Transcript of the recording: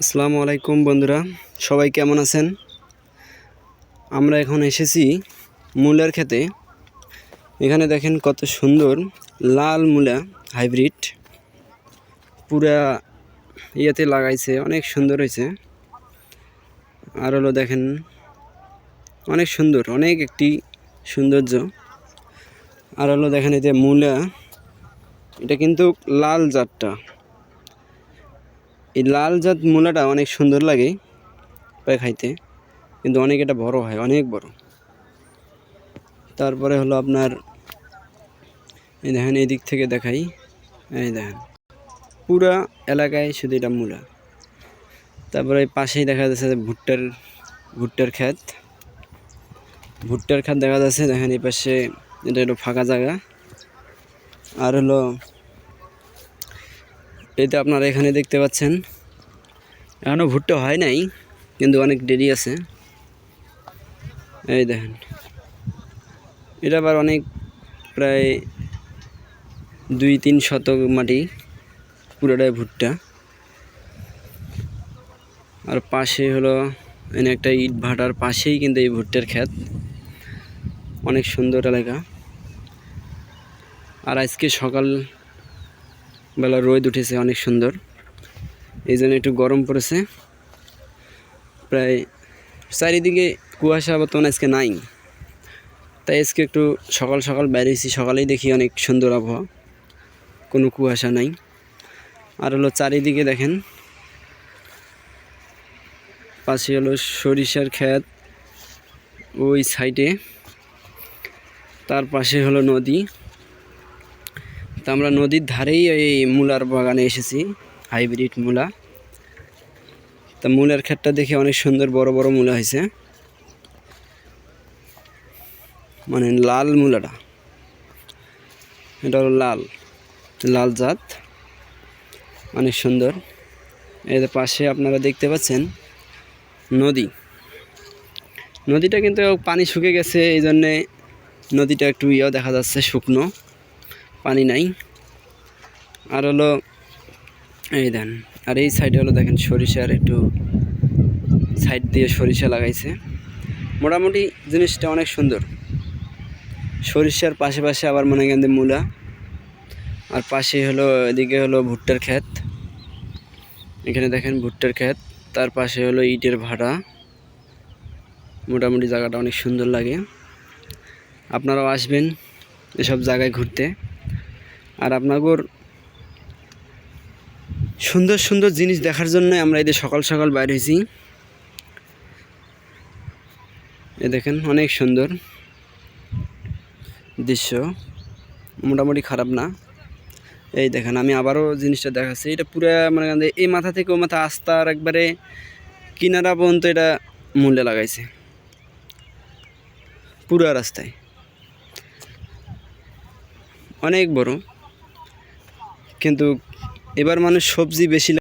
আসসালামু আলাইকুম বন্ধুরা, সবাই কেমন আছেন? আমরা এখন এসেছি মূলার ক্ষেতে। এখানে দেখেন কত সুন্দর লাল মূলা হাইব্রিড পুরা ইয়েতে লাগাইছে, অনেক সুন্দর হয়েছে। আর হলো দেখেন অনেক সুন্দর, অনেক একটি সৌন্দর্য। আর হলো দেখেন এই যে মূলা, এটা কিন্তু লাল জাতটা। এই লাল জাত মূলাটা অনেক সুন্দর লাগে প্রায় খাইতে, কিন্তু অনেক এটা বড় হয়, অনেক বড়। তারপরে হলো আপনার এই দেখেন, এই দিক থেকে দেখাই, এই দেখেন পুরা এলাকায় শুধু এটা মূলা। তারপরে এই পাশেই দেখা যাচ্ছে যে ভুট্টার ক্ষেত দেখা যাচ্ছে। দেখেন এই পাশে এটা হলো ফাঁকা জায়গা। আর হলো এটা আপনারা এখানে দেখতে পাচ্ছেন, এখনও ভুট্টা হয় নাই, কিন্তু অনেক দেরি আছে। এই দেখেন এটা আবার অনেক, প্রায় 2-3 শতক মাটি, পুরোটাই ভুট্টা। আর পাশে হলো এনে একটা ইট ভাটার পাশেই কিন্তু এই ভুট্টার ক্ষেত, অনেক সুন্দর এলাকা। আর আজকে সকাল বেলা রোদ উঠেছে অনেক সুন্দর, এই জন্য একটু গরম পড়েছে। প্রায় চারিদিকে কুয়াশা বর্তমানে আজকে নাই, তাই আজকে একটু সকাল সকাল বেরিয়েছি। সকালেই দেখি অনেক সুন্দর আবহাওয়া, কোনো কুয়াশা নাই। আর হলো চারিদিকে দেখেন, পাশে হলো সরিষার ক্ষেত, ওই সাইডে তার পাশে হলো নদী। তা আমরা নদীর ধারেই এই মূলার বাগানে এসেছি, হাইব্রিড মূলা। তা মূলার ক্ষেতটা দেখে অনেক সুন্দর, বড় বড় মূলা হয়েছে, মানে লাল মূলাটা, এটা হলো লাল জাত, অনেক সুন্দর। এর পাশে আপনারা দেখতে পাচ্ছেন নদীটা কিন্তু পানি শুকে গেছে, এই জন্যে নদীটা একটু দেখা যাচ্ছে, শুকনো, পানি নাই। আর হলো এই দেন, আর এই সাইডে হলো দেখেন সরিষার একটু সাইড দিয়ে সরিষা লাগাইছে। মোটামুটি জিনিসটা অনেক সুন্দর। সরিষার পাশে পাশে আবার মনে করেন মূলা, আর পাশে হলো এদিকে হলো ভুট্টার ক্ষেত। এখানে দেখেন ভুট্টার ক্ষেত, তার পাশে হলো ইটের ভাটা। মোটামুটি জায়গাটা অনেক সুন্দর লাগে। আপনারাও আসবেন এসব জায়গায় ঘুরতে। আর আপনাদের সুন্দর সুন্দর জিনিস দেখার জন্য আমরা এদের সকাল সকাল বাইর হয়েছি। এ দেখেন অনেক সুন্দর দৃশ্য, মোটামুটি খারাপ না। এই দেখেন আমি আবারও জিনিসটা দেখাচ্ছি, এটা পুরো মানে এই মাথা থেকে ও মাথা আস্তার একবারে কিনারা পর্যন্ত এটা মূল্যে লাগাইছে, পুরো রাস্তায়, অনেক বড়। কিন্তু এবার মানুষ সবজি বেশি